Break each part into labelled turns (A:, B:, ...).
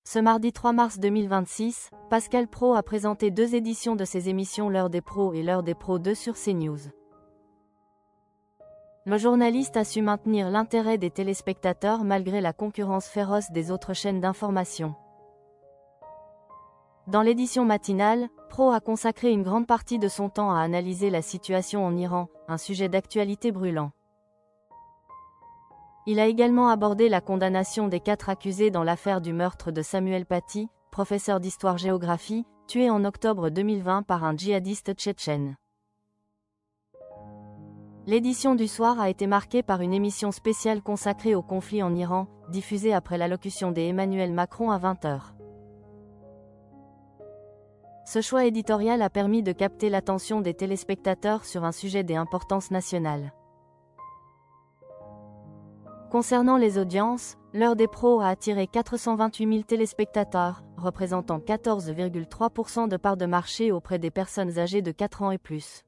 A: Ce mardi 3 mars 2026, Pascal Praud a présenté 2 éditions de ses émissions L'heure des pros et L'heure des pros 2 sur CNews. Le journaliste a su maintenir l'intérêt des téléspectateurs malgré la concurrence féroce des autres chaînes d'information. Dans l'édition matinale, Praud a consacré une grande partie de son temps à analyser la situation en Iran, un sujet d'actualité brûlant. Il a également abordé la condamnation des 4 accusés dans l'affaire du meurtre de Samuel Paty, professeur d'histoire-géographie, tué en octobre 2020 par un djihadiste tchétchène. L'édition du soir a été marquée par une émission spéciale consacrée au conflit en Iran, diffusée après l'allocution d'Emmanuel Macron à 20h. Ce choix éditorial a permis de capter l'attention des téléspectateurs sur un sujet d'importance nationale. Concernant les audiences, L'heure des pros a attiré 428 000 téléspectateurs, représentant 14,3% de part de marché auprès des personnes âgées de 4 ans et plus.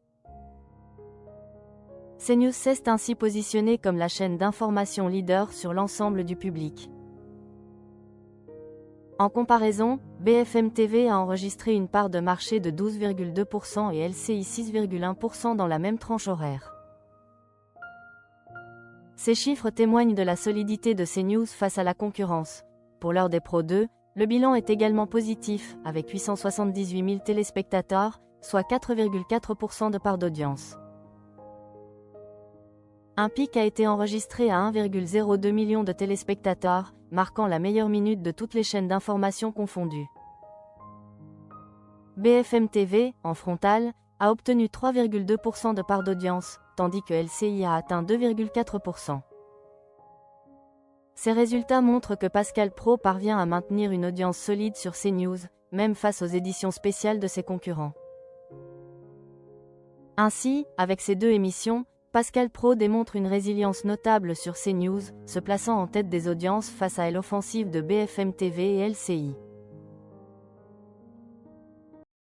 A: CNews s'est ainsi positionné comme la chaîne d'information leader sur l'ensemble du public. En comparaison, BFM TV a enregistré une part de marché de 12,2% et LCI 6,1% dans la même tranche horaire. Ces chiffres témoignent de la solidité de CNews face à la concurrence. Pour L'heure des pros 2, le bilan est également positif, avec 878 000 téléspectateurs, soit 4,4% de part d'audience. Un pic a été enregistré à 1,02 million de téléspectateurs, marquant la meilleure minute de toutes les chaînes d'information confondues. BFM TV, en frontal, a obtenu 3,2% de part d'audience, tandis que LCI a atteint 2,4%. Ces résultats montrent que Pascal Praud parvient à maintenir une audience solide sur CNews, même face aux éditions spéciales de ses concurrents. Ainsi, avec ces 2 émissions, Pascal Praud démontre une résilience notable sur CNews, se plaçant en tête des audiences face à l'offensive de BFM TV et LCI.